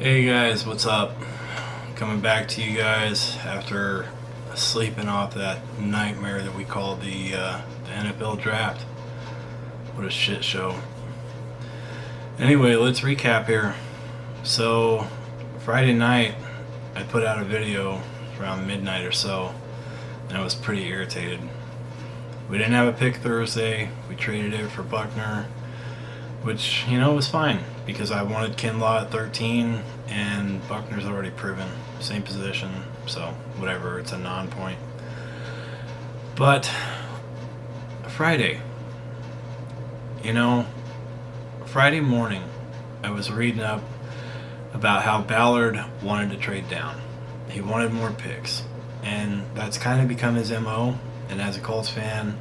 Hey guys, what's up? Coming back to you guys after sleeping off that nightmare that we call the NFL draft. What a shit show. Anyway, let's recap here. So, Friday night, I put out a video around midnight or so, and I was pretty irritated. We didn't have a pick Thursday. We traded it for Buckner, which, was fine because I wanted Kinlaw at 13 and Buckner's already proven. Same position, so whatever, it's a non-point. But Friday, Friday morning, I was reading up about how Ballard wanted to trade down. He wanted more picks, and that's kind of become his MO. And as a Colts fan,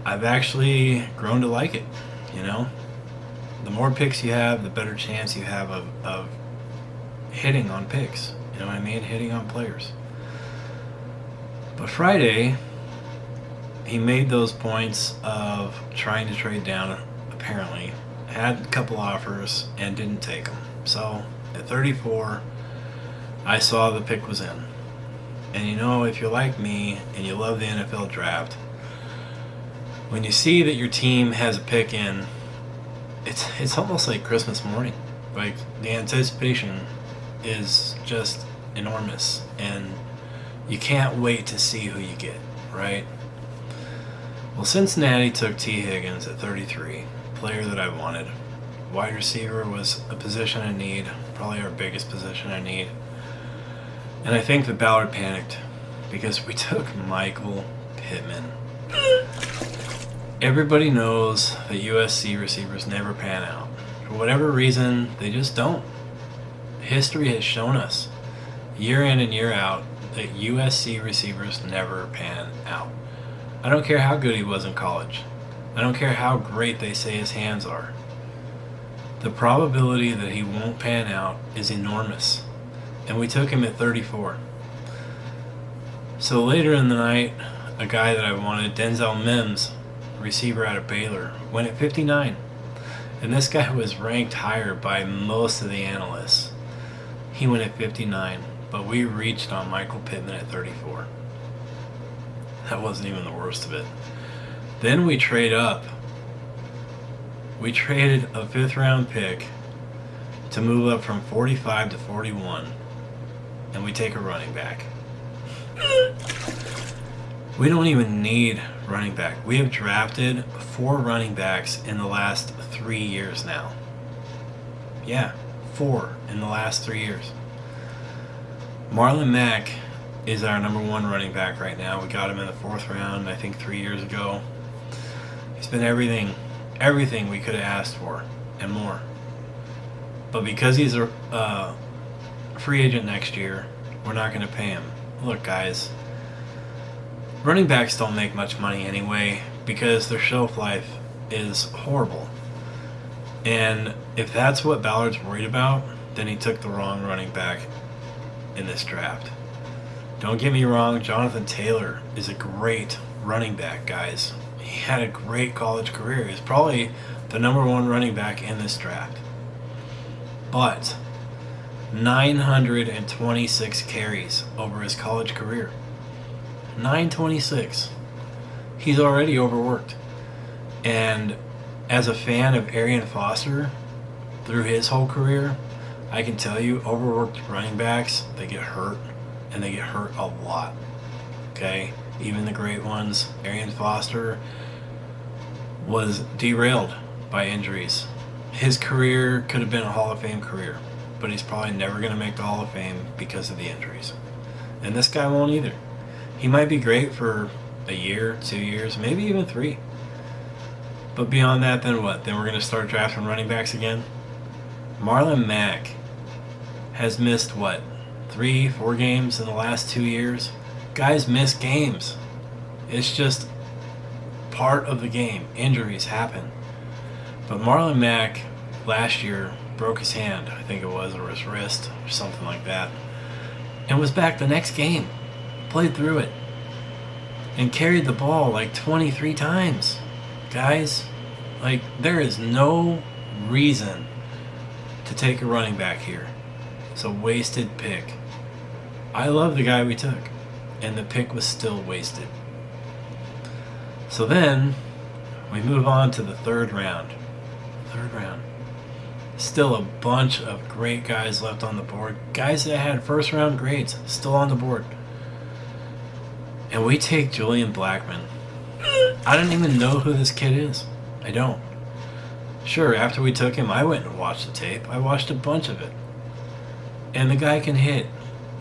I've actually grown to like it. The more picks you have, the better chance you have of hitting on picks. You know what I mean? Hitting on players. But Friday, he made those points of trying to trade down, apparently. Had a couple offers and didn't take them. So at 34, I saw the pick was in. And if you're like me and you love the NFL draft, when you see that your team has a pick in, it's almost like Christmas morning. Like, the anticipation is just enormous, and you can't wait to see who you get, right? Well, Cincinnati took T. Higgins at 33, player that I wanted. Wide receiver was a position I need, probably our biggest position I need. And I think that Ballard panicked because we took Michael Pittman. Everybody knows that USC receivers never pan out. For whatever reason, they just don't. History has shown us, year in and year out, that USC receivers never pan out. I don't care how good he was in college. I don't care how great they say his hands are. The probability that he won't pan out is enormous. And we took him at 34. So later in the night, a guy that I wanted, Denzel Mims, receiver out of Baylor, went at 59. And this guy was ranked higher by most of the analysts. He went at 59, but we reached on Michael Pittman at 34. That wasn't even the worst of it. Then we trade up. We traded a 5th round pick to move up from 45 to 41. And we take a running back. We don't even need running back. We have drafted 4 running backs in the last 3 years now. Yeah, 4 in the last 3 years. Marlon Mack is our number 1 running back right now. We got him in the 4th round, I think 3 years ago. He's been everything we could have asked for and more. But because he's a free agent next year, we're not going to pay him. Look, guys, running backs don't make much money anyway because their shelf life is horrible. And if that's what Ballard's worried about, then he took the wrong running back in this draft. Don't get me wrong, Jonathan Taylor is a great running back, guys. He had a great college career. He's probably the number 1 running back in this draft. But 926 carries over his college career. 926. He's already overworked. And as a fan of Arian Foster through his whole career, I can tell you, overworked running backs, they get hurt, and they get hurt a lot. Okay? Even the great ones. Arian Foster was derailed by injuries. His career could have been a Hall of Fame career, but he's probably never going to make the Hall of Fame because of the injuries. And this guy won't either. He might be great for a year, 2 years, maybe even 3. But beyond that, then what? Then we're going to start drafting running backs again? Marlon Mack has missed, 3, 4 games in the last 2 years? Guys miss games. It's just part of the game. Injuries happen. But Marlon Mack last year broke his hand, I think it was, or his wrist, or something like that, and was back the next game. Played through it. And carried the ball like 23 times. Guys, there is no reason to to take a running back here. It's a wasted pick. I love the guy we took, and the pick was still wasted. So then we move on to the third round. Still a bunch of great guys left on the board. Guys that had first round grades still on the board. And we take Julian Blackman. I don't even know who this kid is. I don't. Sure, after we took him, I went and watched the tape. I watched a bunch of it. And the guy can hit.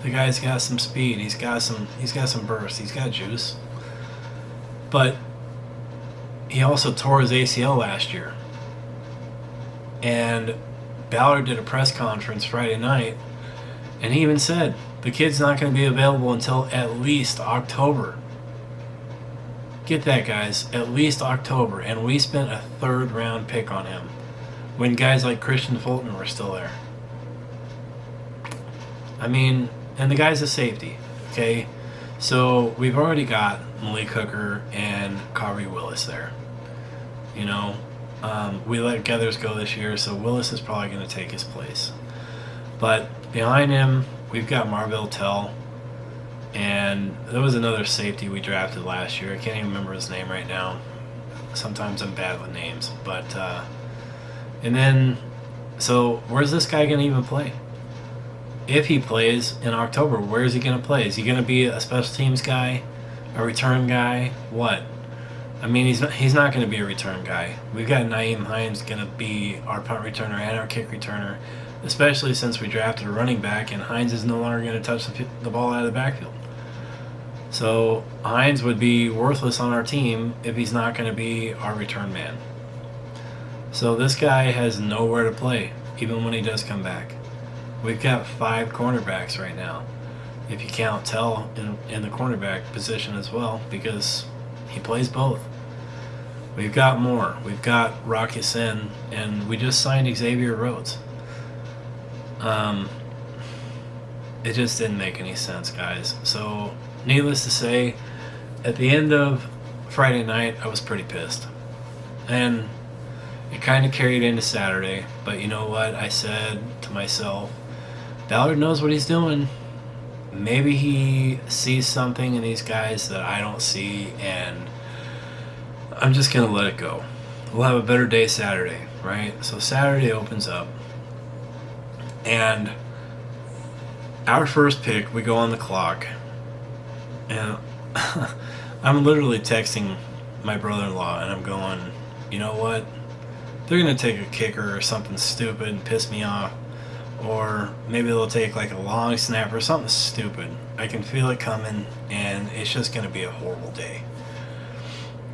The guy's got some speed. He's got some burst. He's got juice. But he also tore his ACL last year. And Ballard did a press conference Friday night, and he even said the kid's not going to be available until at least October. Get that, guys, at least October. And we spent a third round pick on him when guys like Christian Fulton were still there. I mean, and the guy's a safety, okay? So we've already got Malik Hooker and Kari Willis there. You know, we let Geathers go this year, so Willis is probably going to take his place. But behind him, we've got Marvell Tell, and there was another safety we drafted last year. I can't even remember his name right now. Sometimes I'm bad with names. But, and then, so where's this guy going to even play? If he plays in October, where is he going to play? Is he going to be a special teams guy, a return guy? What? I mean, he's not going to be a return guy. We've got Naeem Hines going to be our punt returner and our kick returner, especially since we drafted a running back, and Hines is no longer going to touch the ball out of the backfield. So Hines would be worthless on our team if he's not going to be our return man. So this guy has nowhere to play, even when he does come back. We've got 5 cornerbacks right now, if you count Tell in the cornerback position as well, because he plays both. We've got more. We've got Rocky Sin, and we just signed Xavier Rhodes. It just didn't make any sense, guys. So, needless to say, at the end of Friday night, I was pretty pissed. And it kind of carried into Saturday, but you know what? I said to myself, Ballard knows what he's doing. Maybe he sees something in these guys that I don't see, and I'm just going to let it go. We'll have a better day Saturday, right? So Saturday opens up, and our first pick, we go on the clock, and I'm literally texting my brother-in-law, and I'm going, you know what? They're going to take a kicker or something stupid and piss me off. Or maybe they'll take like a long snap or something stupid. I can feel it coming, and it's just going to be a horrible day.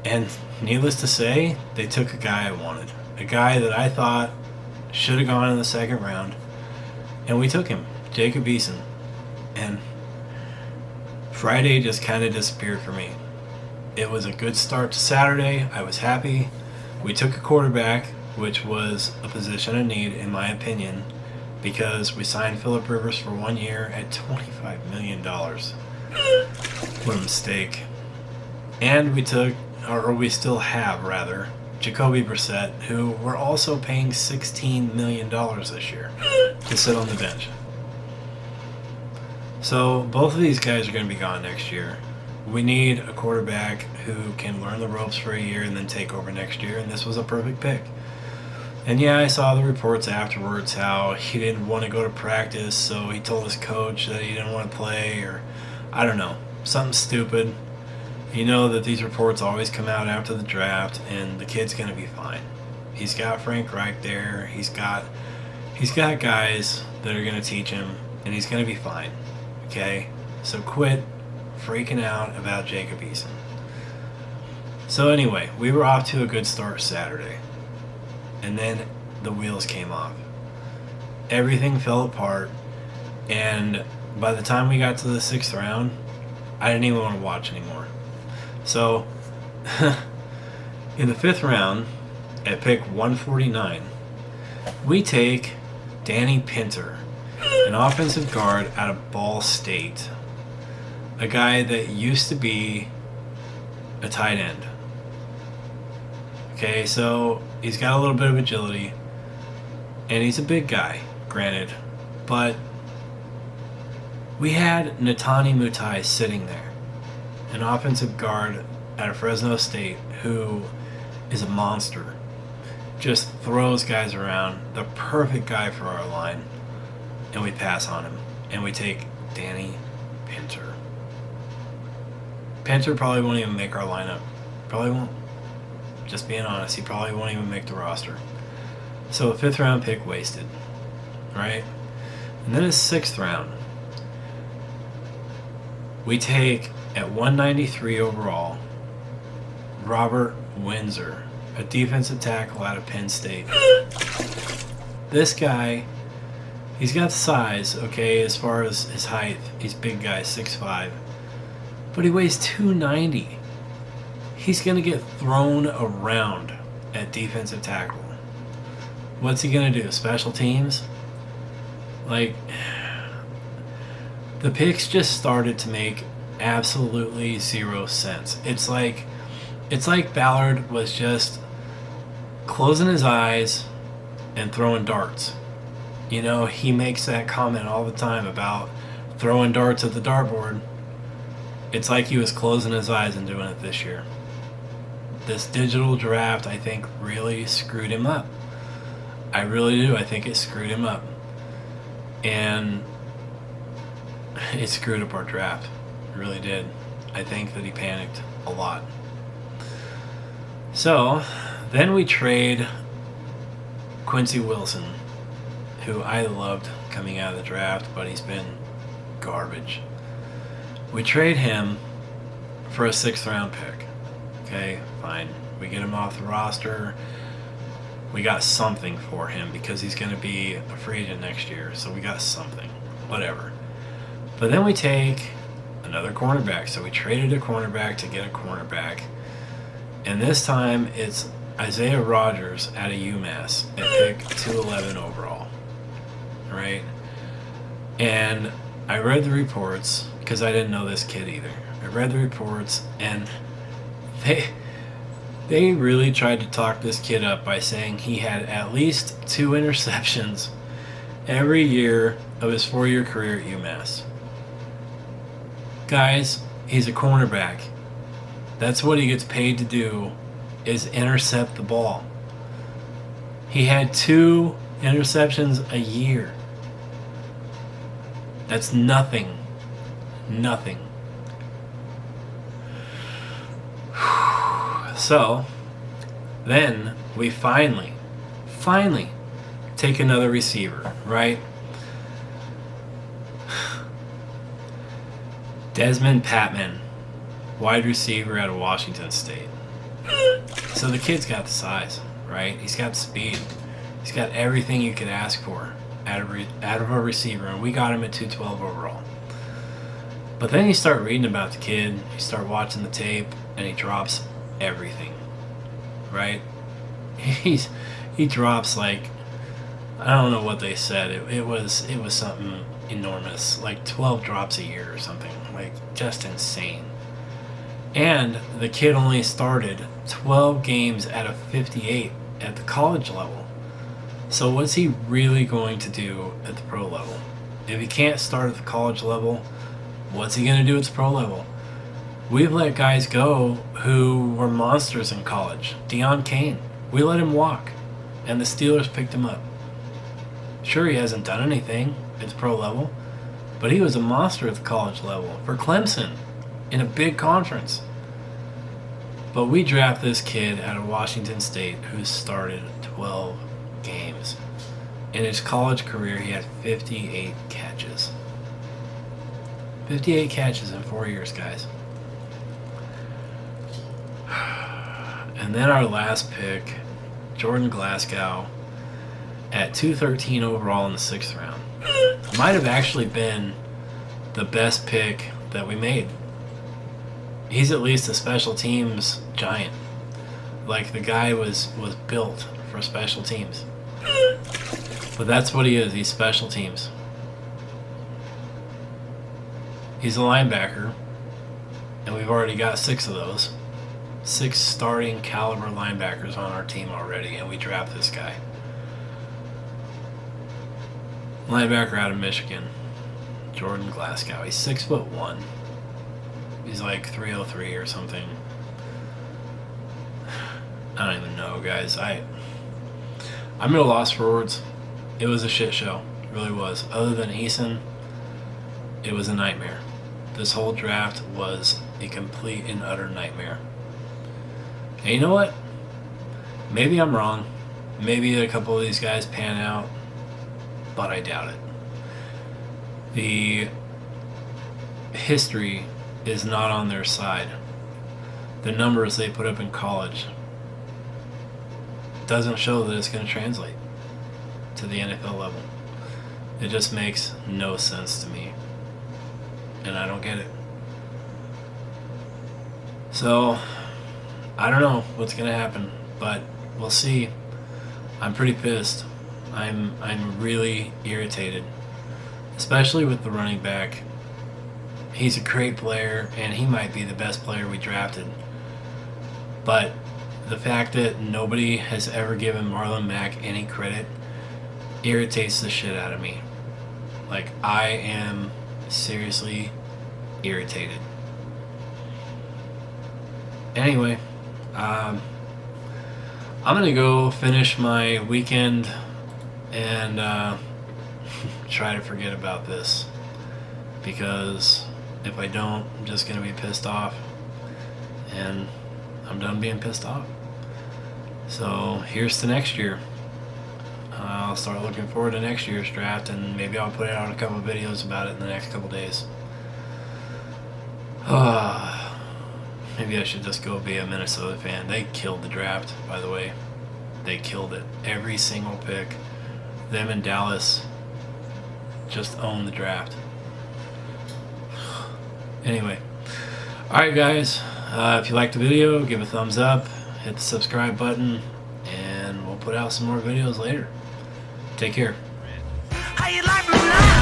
And needless to say, they took a guy I wanted. A guy that I thought should have gone in the second round. And we took him, Jacob Eason. And Friday just kind of disappeared for me. It was a good start to Saturday. I was happy. We took a quarterback, which was a position of need, in my opinion, because we signed Phillip Rivers for 1 year at $25 million. What a mistake. And we took, or we still have rather, Jacoby Brissett, who we're also paying $16 million this year to sit on the bench. So both of these guys are going to be gone next year. We need a quarterback who can learn the ropes for a year and then take over next year, and this was a perfect pick. And yeah, I saw the reports afterwards how he didn't want to go to practice, so he told his coach that he didn't want to play, or I don't know, something stupid. You know that these reports always come out after the draft, and the kid's going to be fine. He's got Frank Reich there. He's got guys that are going to teach him, and he's going to be fine. Okay? So quit freaking out about Jacob Eason. So anyway, we were off to a good start Saturday. And then the wheels came off. Everything fell apart, and by the time we got to the 6th round, I didn't even want to watch anymore. So, in the 5th round, at pick 149, we take Danny Pinter, an offensive guard out of Ball State, a guy that used to be a tight end. Okay, so he's got a little bit of agility, and he's a big guy. granted, but we had Natani Mutai sitting there, an offensive guard out of Fresno State who is a monster. Just throws guys around, the perfect guy for our line, and we pass on him. And we take Danny Pinter. Pinter probably won't even make our lineup. Probably won't. Just being honest, he probably won't even make the roster. So a 5th round pick wasted, right? And then a 6th round. We take, at 193 overall, Robert Windsor, a defensive tackle out of Penn State. This guy, he's got size, okay, as far as his height. He's a big guy, 6'5". But he weighs 290. He's going to get thrown around at defensive tackle. What's he going to do? Special teams? Like, the picks just started to make absolutely zero sense. It's like Ballard was just closing his eyes and throwing darts. You know, he makes that comment all the time about throwing darts at the dartboard. It's like he was closing his eyes and doing it this year. This digital draft, I think, really screwed him up. I really do. I think it screwed him up. And it screwed up our draft. It really did. I think that he panicked a lot. So, then we trade Quincy Wilson, who I loved coming out of the draft, but he's been garbage. We trade him for a 6th round pick. Okay, fine. We get him off the roster. We got something for him because he's going to be a free agent next year, so we got something. Whatever. But then we take another cornerback. So we traded a cornerback to get a cornerback. And this time it's Isaiah Rodgers out of UMass at pick 211 overall. Right? And I read the reports because I didn't know this kid either. I read the reports and they really tried to talk this kid up by saying he had at least 2 interceptions every year of his 4-year career at UMass. Guys, he's a cornerback. That's what he gets paid to do, is intercept the ball. He had 2 interceptions a year. That's nothing. Nothing. So, then we finally take another receiver, right? Desmond Patman, wide receiver out of Washington State. So the kid's got the size, right? He's got the speed. He's got everything you could ask for out of a receiver, and we got him at 212 overall. But then you start reading about the kid, you start watching the tape, and he drops everything, right? He drops like, I don't know what they said. It was something enormous, like 12 drops a year or something, like just insane. And the kid only started 12 games out of 58 at the college level. So what's he really going to do at the pro level? If he can't start at the college level, what's he going to do at the pro level? We've let guys go who were monsters in college. Deion Kane, we let him walk, and the Steelers picked him up. Sure, he hasn't done anything at the pro level, but he was a monster at the college level for Clemson in a big conference. But we draft this kid out of Washington State who started 12 games. In his college career, he had 58 catches. 58 catches in 4 years, guys. And then our last pick, Jordan Glasgow, at 213 overall in the 6th round. Might have actually been the best pick that we made. He's at least a special teams giant. Like, the guy was built for special teams. But that's what he is. He's special teams. He's a linebacker, and we've already got 6 of those. 6 starting caliber linebackers on our team already, and we draft this guy. Linebacker out of Michigan, Jordan Glasgow. He's 6'1". He's like 303 or something. I don't even know, guys. I'm at a loss for words. It was a shit show. It really was. Other than Eason, it was a nightmare. This whole draft was a complete and utter nightmare. And you know what? Maybe I'm wrong. Maybe a couple of these guys pan out, but I doubt it. The history is not on their side. The numbers they put up in college doesn't show that it's going to translate to the NFL level. It just makes no sense to me, and I don't get it. So I don't know what's going to happen, but we'll see. I'm pretty pissed. I'm really irritated, especially with the running back. He's a great player, and he might be the best player we drafted. But the fact that nobody has ever given Marlon Mack any credit irritates the shit out of me. Like, I am seriously irritated. Anyway, I'm gonna go finish my weekend and try to forget about this, because if I don't, I'm just gonna be pissed off, and I'm done being pissed off. So here's to next year. I'll start looking forward to next year's draft, and maybe I'll put out a couple videos about it in the next couple days. Maybe I should just go be a Minnesota fan. They killed the draft, by the way. They killed it. Every single pick. Them and Dallas just owned the draft. Anyway. Alright, guys. If you liked the video, give a thumbs up. Hit the subscribe button. And we'll put out some more videos later. Take care. How you like me now?